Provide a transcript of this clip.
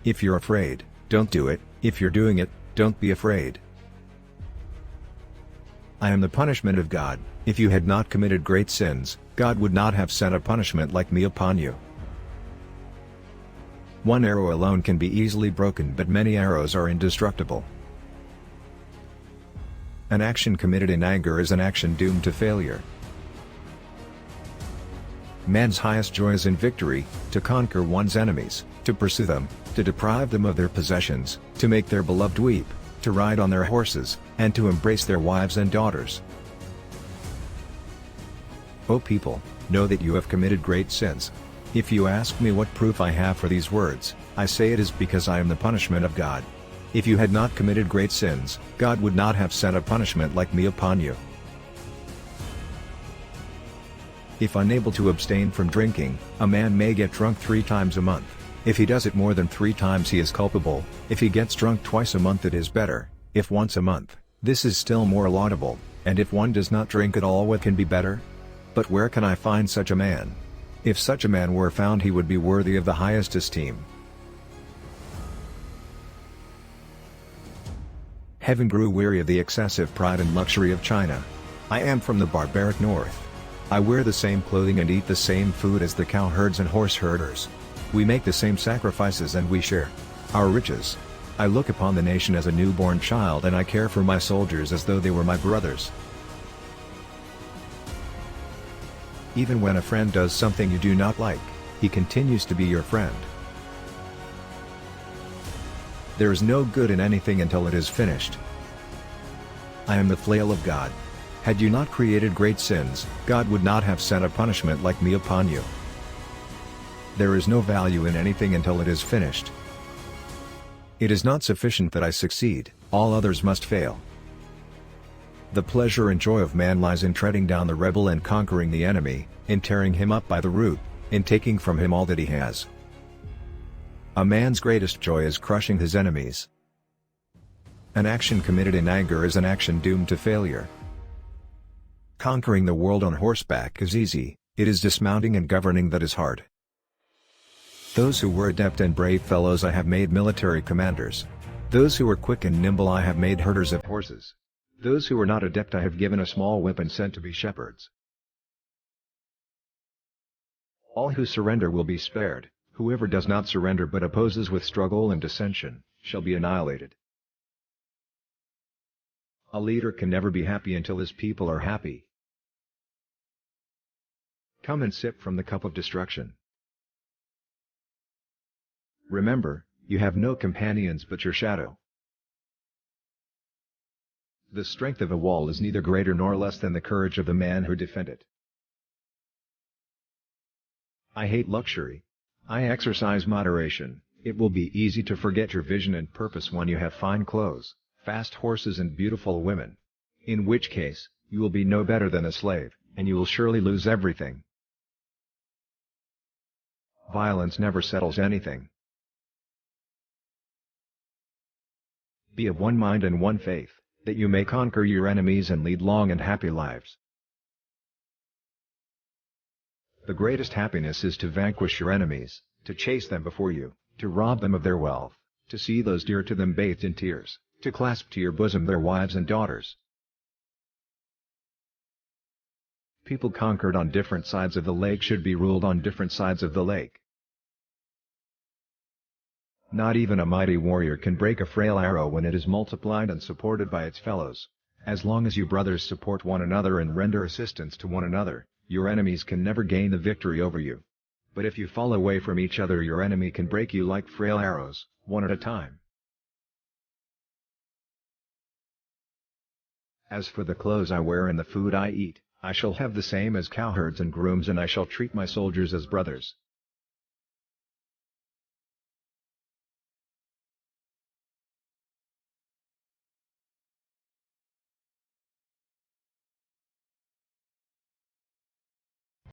If you're afraid, don't do it. If you're doing it, don't be afraid. I am the punishment of God. If you had not committed great sins, God would not have sent a punishment like me upon you. One arrow alone can be easily broken, but many arrows are indestructible. An action committed in anger is an action doomed to failure. Man's highest joy is in victory, to conquer one's enemies, to pursue them, to deprive them of their possessions, to make their beloved weep, to ride on their horses, and to embrace their wives and daughters. O people, know that you have committed great sins. If you ask me what proof I have for these words, I say it is because I am the punishment of God. If you had not committed great sins, God would not have sent a punishment like me upon you. If unable to abstain from drinking, a man may get drunk 3 times a month. If he does it more than 3 times, he is culpable. If he gets drunk twice a month, it is better. If once a month, this is still more laudable. And if one does not drink at all, what can be better? But where can I find such a man? If such a man were found, he would be worthy of the highest esteem. Heaven grew weary of the excessive pride and luxury of China. I am from the barbaric north. I wear the same clothing and eat the same food as the cowherds and horse herders. We make the same sacrifices and we share our riches. I look upon the nation as a newborn child, and I care for my soldiers as though they were my brothers. Even when a friend does something you do not like, he continues to be your friend. There is no good in anything until it is finished. I am the flail of God. Had you not created great sins, God would not have sent a punishment like me upon you. There is no value in anything until it is finished. It is not sufficient that I succeed, all others must fail. The pleasure and joy of man lies in treading down the rebel and conquering the enemy, in tearing him up by the root, in taking from him all that he has. A man's greatest joy is crushing his enemies. An action committed in anger is an action doomed to failure. Conquering the world on horseback is easy, it is dismounting and governing that is hard. Those who were adept and brave fellows I have made military commanders. Those who were quick and nimble I have made herders of horses. Those who were not adept I have given a small whip and sent to be shepherds. All who surrender will be spared. Whoever does not surrender but opposes with struggle and dissension, shall be annihilated. A leader can never be happy until his people are happy. Come and sip from the cup of destruction. Remember, you have no companions but your shadow. The strength of a wall is neither greater nor less than the courage of the man who defends it. I hate luxury. I exercise moderation. It will be easy to forget your vision and purpose when you have fine clothes, fast horses and beautiful women. In which case, you will be no better than a slave, and you will surely lose everything. Violence never settles anything. Be of one mind and one faith, that you may conquer your enemies and lead long and happy lives. The greatest happiness is to vanquish your enemies, to chase them before you, to rob them of their wealth, to see those dear to them bathed in tears, to clasp to your bosom their wives and daughters. People conquered on different sides of the lake should be ruled on different sides of the lake. Not even a mighty warrior can break a frail arrow when it is multiplied and supported by its fellows. As long as you brothers support one another and render assistance to one another, your enemies can never gain the victory over you. But if you fall away from each other, your enemy can break you like frail arrows, one at a time. As for the clothes I wear and the food I eat, I shall have the same as cowherds and grooms, and I shall treat my soldiers as brothers.